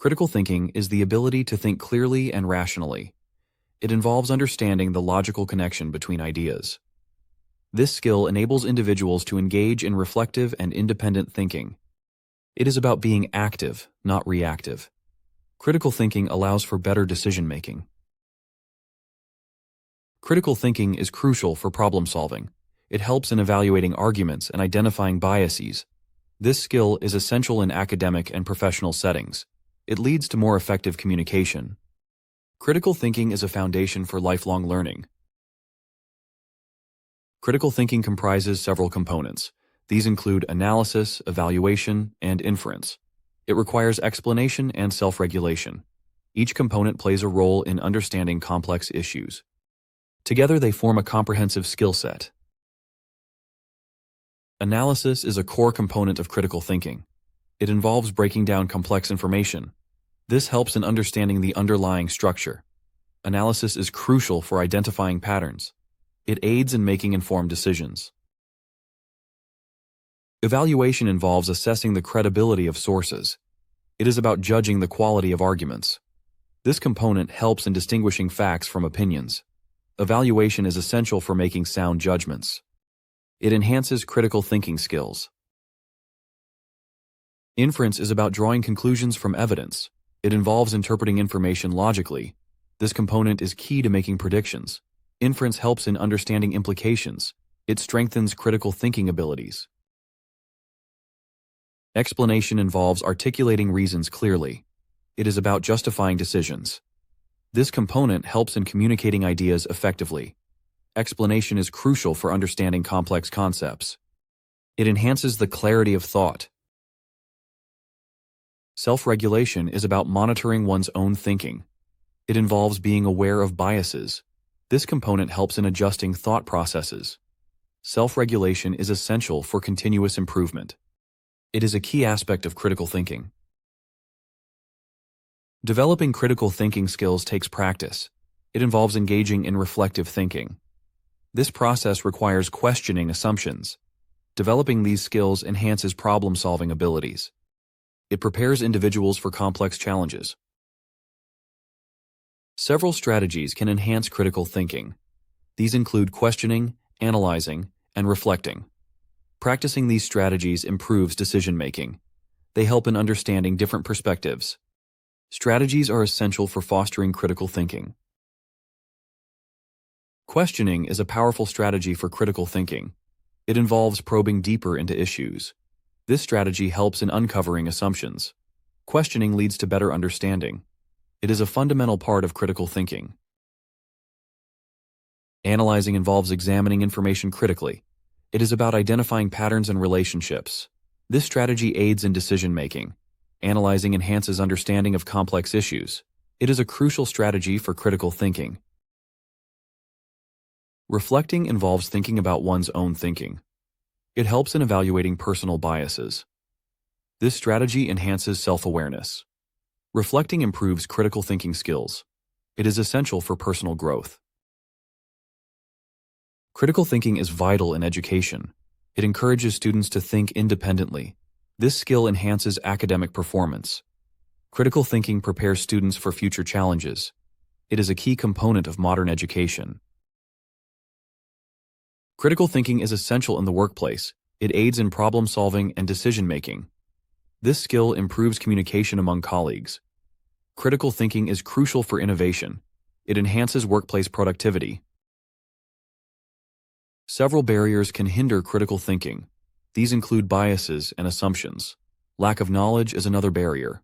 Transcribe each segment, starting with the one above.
Critical thinking is the ability to think clearly and rationally. It involves understanding the logical connection between ideas. This skill enables individuals to engage in reflective and independent thinking. It is about being active, not reactive. Critical thinking allows for better decision-making. Critical thinking is crucial for problem-solving. It helps in evaluating arguments and identifying biases. This skill is essential in academic and professional settings. It leads to more effective communication. Critical thinking is a foundation for lifelong learning. Critical thinking comprises several components. These include analysis, evaluation, and inference. It requires explanation and self-regulation. Each component plays a role in understanding complex issues. Together, they form a comprehensive skill set. Analysis is a core component of critical thinking. It involves breaking down complex information. This helps in understanding the underlying structure. Analysis is crucial for identifying patterns. It aids in making informed decisions. Evaluation involves assessing the credibility of sources. It is about judging the quality of arguments. This component helps in distinguishing facts from opinions. Evaluation is essential for making sound judgments. It enhances critical thinking skills. Inference is about drawing conclusions from evidence. It involves interpreting information logically. This component is key to making predictions. Inference helps in understanding implications. It strengthens critical thinking abilities. Explanation involves articulating reasons clearly. It is about justifying decisions. This component helps in communicating ideas effectively. Explanation is crucial for understanding complex concepts. It enhances the clarity of thought. Self-regulation is about monitoring one's own thinking. It involves being aware of biases. This component helps in adjusting thought processes. Self-regulation is essential for continuous improvement. It is a key aspect of critical thinking. Developing critical thinking skills takes practice. It involves engaging in reflective thinking. This process requires questioning assumptions. Developing these skills enhances problem-solving abilities. It prepares individuals for complex challenges. Several strategies can enhance critical thinking. These include questioning, analyzing, and reflecting. Practicing these strategies improves decision-making. They help in understanding different perspectives. Strategies are essential for fostering critical thinking. Questioning is a powerful strategy for critical thinking. It involves probing deeper into issues. This strategy helps in uncovering assumptions. Questioning leads to better understanding. It is a fundamental part of critical thinking. Analyzing involves examining information critically. It is about identifying patterns and relationships. This strategy aids in decision-making. Analyzing enhances understanding of complex issues. It is a crucial strategy for critical thinking. Reflecting involves thinking about one's own thinking. It helps in evaluating personal biases. This strategy enhances self-awareness. Reflecting improves critical thinking skills. It is essential for personal growth. Critical thinking is vital in education. It encourages students to think independently. This skill enhances academic performance. Critical thinking prepares students for future challenges. It is a key component of modern education. Critical thinking is essential in the workplace. It aids in problem-solving and decision-making. This skill improves communication among colleagues. Critical thinking is crucial for innovation. It enhances workplace productivity. Several barriers can hinder critical thinking. These include biases and assumptions. Lack of knowledge is another barrier.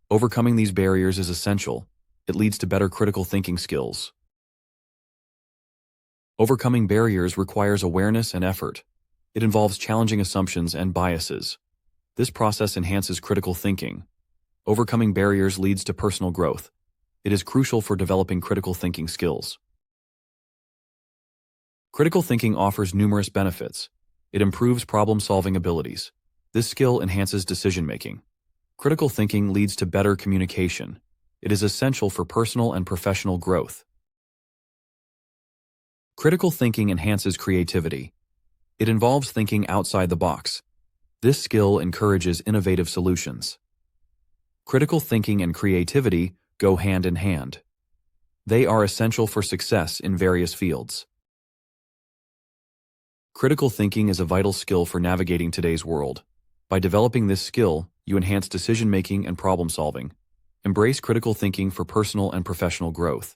Overcoming these barriers is essential. It leads to better critical thinking skills. Overcoming barriers requires awareness and effort. It involves challenging assumptions and biases. This process enhances critical thinking. Overcoming barriers leads to personal growth. It is crucial for developing critical thinking skills. Critical thinking offers numerous benefits. It improves problem-solving abilities. This skill enhances decision-making. Critical thinking leads to better communication. It is essential for personal and professional growth. Critical thinking enhances creativity. It involves thinking outside the box. This skill encourages innovative solutions. Critical thinking and creativity go hand in hand. They are essential for success in various fields. Critical thinking is a vital skill for navigating today's world. By developing this skill, you enhance decision-making and problem-solving. Embrace critical thinking for personal and professional growth.